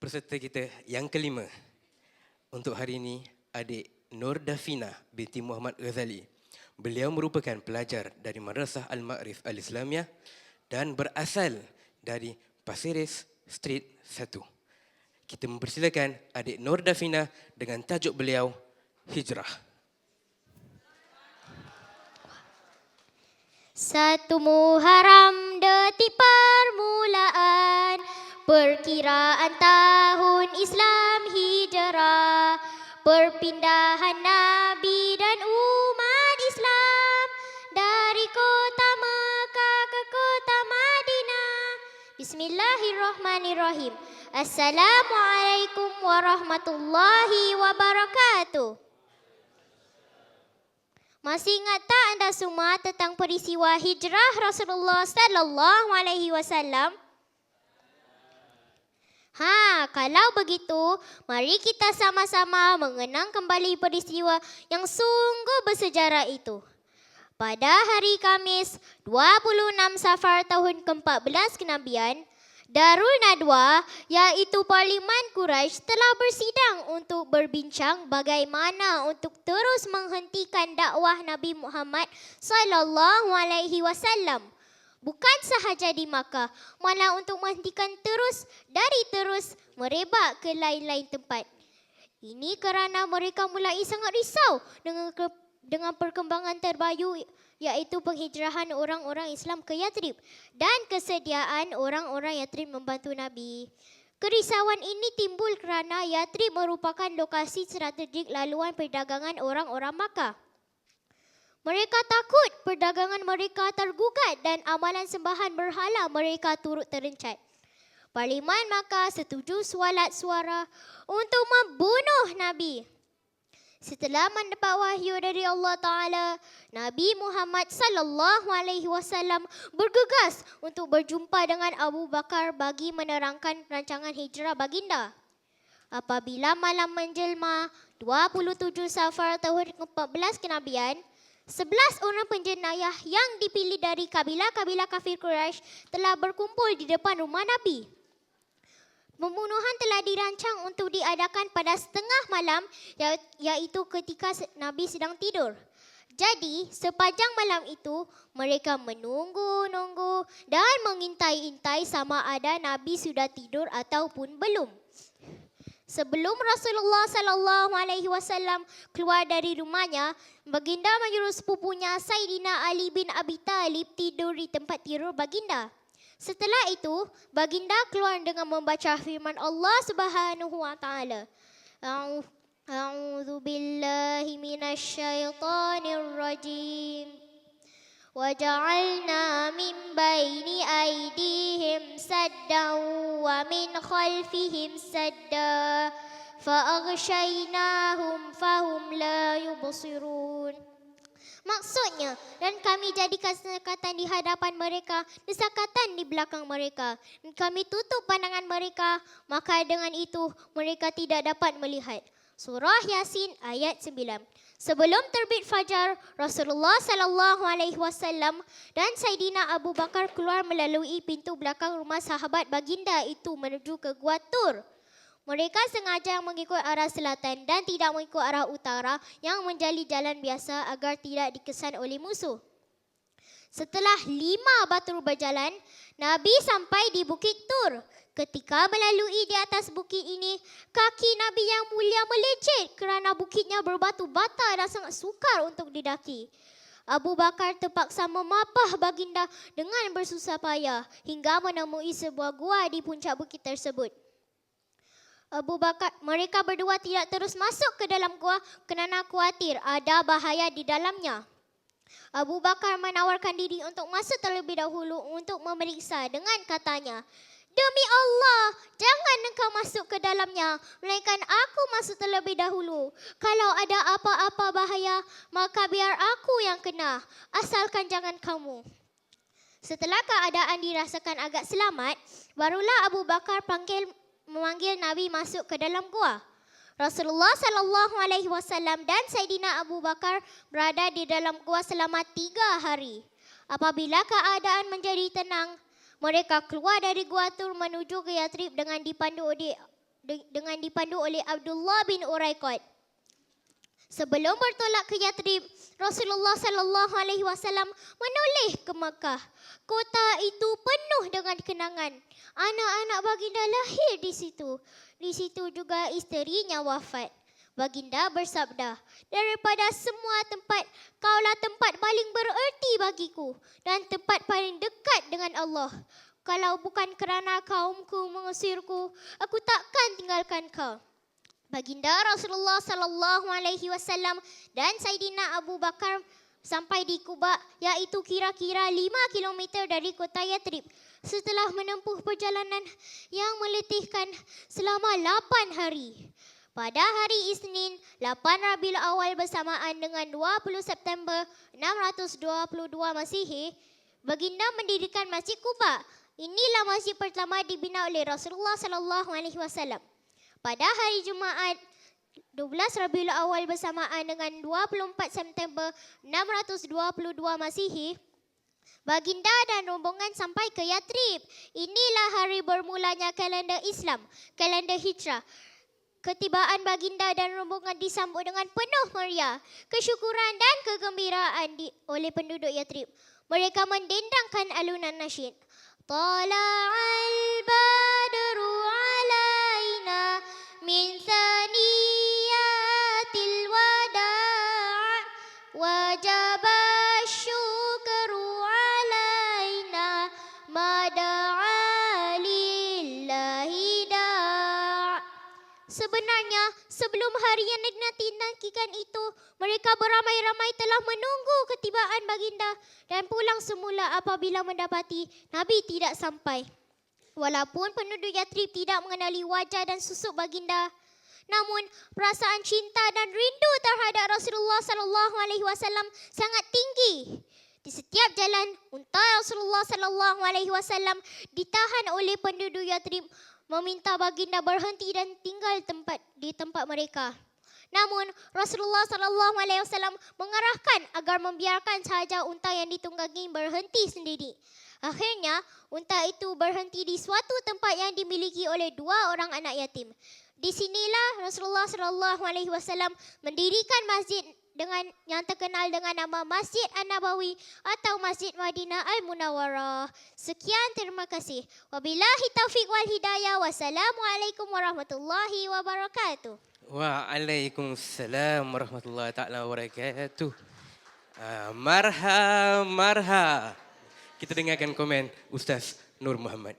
Peserta kita yang kelima untuk hari ini, adik Nur Dafina binti Muhammad Ghazali. Beliau merupakan pelajar dari Madrasah Al-Ma'rif Al-Islamiyah dan berasal dari Pasiris Street 1. Kita mempersilakan adik Nur Dafina dengan tajuk beliau, Hijrah. Satu Muharram detik permulaan, perkiraan tahun Islam hijrah, perpindahan Nabi dan umat Islam dari kota Mekah ke kota Madinah. Bismillahirrahmanirrahim. Assalamualaikum warahmatullahi wabarakatuh. Masih ingat tak anda semua tentang peristiwa hijrah Rasulullah sallallahu alaihi wasallam? Kalau begitu, mari kita sama-sama mengenang kembali peristiwa yang sungguh bersejarah itu. Pada hari Khamis, 26 Safar tahun ke-14 Kenabian, Darul Nadwa, iaitu Parlimen Quraisy, telah bersidang untuk berbincang bagaimana untuk terus menghentikan dakwah Nabi Muhammad sallallahu alaihi wasallam. Bukan sahaja di Makkah, malah untuk menghentikan terus merebak ke lain-lain tempat. Ini kerana mereka mulai sangat risau dengan perkembangan terbaru, iaitu penghijrahan orang-orang Islam ke Yathrib dan kesediaan orang-orang Yathrib membantu Nabi. Kerisauan ini timbul kerana Yathrib merupakan lokasi strategik laluan perdagangan orang-orang Makkah. Mereka takut perdagangan mereka tergugat dan amalan sembahan berhala mereka turut terencat. Parlimen Makkah setuju solat suara untuk membunuh Nabi. Setelah mendapat wahyu dari Allah Ta'ala, Nabi Muhammad sallallahu alaihi wasallam bergegas untuk berjumpa dengan Abu Bakar bagi menerangkan rancangan hijrah baginda. Apabila malam menjelma 27 Safar tahun ke-14 Kenabian, 11 orang penjenayah yang dipilih dari kabilah-kabilah kafir Quraisy telah berkumpul di depan rumah Nabi. Pembunuhan telah dirancang untuk diadakan pada setengah malam, iaitu ketika Nabi sedang tidur. Jadi, sepanjang malam itu, mereka menunggu-nunggu dan mengintai-intai sama ada Nabi sudah tidur ataupun belum. Sebelum Rasulullah sallallahu alaihi wasallam keluar dari rumahnya, baginda menyuruh sepupunya Saidina Ali bin Abi Talib tidur di tempat tidur baginda. Setelah itu, baginda keluar dengan membaca firman Allah Subhanahu wa taala. A'udzu billahi minasyaitonir rajim. وَجَعَلْنَا مِنْ بَيْنِ أَيْدِيهِمْ سَدًّا وَمِنْ خَلْفِهِمْ سَدًّا فَأَغْشَيْنَاهُمْ فَهُمْ لَا يُبْصِرُونَ. Maksudnya, dan kami jadikan sekatan di hadapan mereka dan sekatan di belakang mereka. Dan kami tutup pandangan mereka, maka dengan itu mereka tidak dapat melihat. Surah Yasin ayat 9. Sebelum terbit fajar, Rasulullah sallallahu alaihi wasallam dan Saidina Abu Bakar keluar melalui pintu belakang rumah sahabat baginda itu menuju ke Gua Tur. Mereka sengaja mengikut arah selatan dan tidak mengikut arah utara yang menjadi jalan biasa agar tidak dikesan oleh musuh. Setelah 5 batur berjalan, Nabi sampai di Bukit Tur. Ketika melalui di atas bukit ini, kaki Nabi yang mulia melecet kerana bukitnya berbatu bata dan sangat sukar untuk didaki. Abu Bakar terpaksa memapah baginda dengan bersusah payah hingga menemui sebuah gua di puncak bukit tersebut. Mereka berdua tidak terus masuk ke dalam gua kerana khawatir ada bahaya di dalamnya. Abu Bakar menawarkan diri untuk masuk terlebih dahulu untuk memeriksa dengan katanya, "Demi Allah, jangan engkau masuk ke dalamnya, melainkan aku masuk terlebih dahulu. Kalau ada apa-apa bahaya, maka biar aku yang kena, asalkan jangan kamu." Setelah keadaan dirasakan agak selamat, barulah Abu Bakar memanggil Nabi masuk ke dalam gua. Rasulullah sallallahu alaihi wasallam dan Saidina Abu Bakar berada di dalam gua selama 3 hari. Apabila keadaan menjadi tenang, mereka keluar dari Gua Tur menuju ke Yathrib dengan dipandu dengan dipandu oleh Abdullah bin Uraiqat. Sebelum bertolak ke Yathrib, Rasulullah sallallahu alaihi wasallam menoleh ke Makkah. Kota itu penuh dengan kenangan. Anak-anak baginda lahir di situ. Di situ juga isterinya wafat. Baginda bersabda, daripada semua tempat, kaulah tempat paling bererti bagiku dan tempat paling dekat dengan Allah. Kalau bukan kerana kaumku mengusirku, aku takkan tinggalkan kau. Baginda Rasulullah sallallahu alaihi wasallam dan Saidina Abu Bakar sampai di Quba, iaitu kira-kira 5 kilometer dari kota Yathrib. Setelah menempuh perjalanan yang meletihkan selama 8 hari. Pada hari Isnin, 8 Rabiul Awal bersamaan dengan 20 September 622 Masihi, baginda mendirikan Masjid Quba. Inilah masjid pertama dibina oleh Rasulullah sallallahu alaihi wasallam. Pada hari Jumaat 12 Rabiul Awal bersamaan dengan 24 September 622 Masihi, baginda dan rombongan sampai ke Yathrib. Inilah hari bermulanya kalender Islam, kalender Hijrah. Ketibaan baginda dan rombongan disambut dengan penuh meriah, kesyukuran dan kegembiraan oleh penduduk Yathrib. Mereka mendendangkan alunan nasyid. Tala'al badru alaina min thaniyatil wada' wajaba syukru alaina mada'a lillahi da'. Sebenarnya, sebelum hari yang dinantikan itu, mereka beramai-ramai telah menunggu ketibaan baginda dan pulang semula apabila mendapati Nabi tidak sampai. Walaupun penduduk Yathrib tidak mengenali wajah dan susuk baginda, namun perasaan cinta dan rindu terhadap Rasulullah sallallahu alaihi wasallam sangat tinggi. Di setiap jalan, unta Rasulullah sallallahu alaihi wasallam ditahan oleh penduduk Yathrib, meminta baginda berhenti dan tinggal di tempat mereka. Namun Rasulullah sallallahu alaihi wasallam mengarahkan agar membiarkan sahaja unta yang ditunggangi berhenti sendiri. Akhirnya unta itu berhenti di suatu tempat yang dimiliki oleh 2 orang anak yatim. Di sinilah Rasulullah sallallahu alaihi wasallam mendirikan masjid yang terkenal dengan nama Masjid An-Nabawi atau Masjid Madinah Al-Munawwarah. Sekian, terima kasih. Wabillahi taufiq wal hidayah. Wassalamualaikum warahmatullahi wabarakatuh. Waalaikumsalam warahmatullahi taala wabarakatuh. Marha. Kita dengarkan komen Ustaz Nur Muhammad.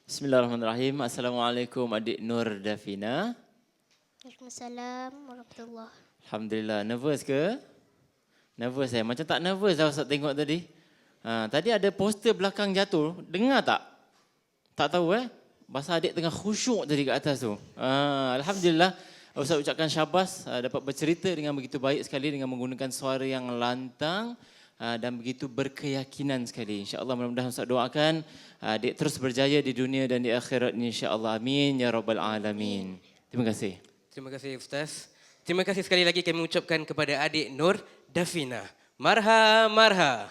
Bismillahirrahmanirrahim. Assalamualaikum adik Nur Dafina. Waalaikumsalam warahmatullahi. Alhamdulillah. Nervous ke? Nervous saya. Macam tak nervous dah Ustaz tengok tadi. Tadi ada poster belakang jatuh. Dengar tak? Tak tahu Pasal adik tengah khusyuk tadi kat atas tu. Alhamdulillah. Ustaz ucapkan syabas dapat bercerita dengan begitu baik sekali dengan menggunakan suara yang lantang dan begitu berkeyakinan sekali. InsyaAllah mudah-mudahan Ustaz doakan adik terus berjaya di dunia dan di akhirat insyaAllah. Amin ya rabbal alamin. Terima kasih. Terima kasih Ustaz. Terima kasih sekali lagi kami ucapkan kepada adik Nur Dafina. Marha.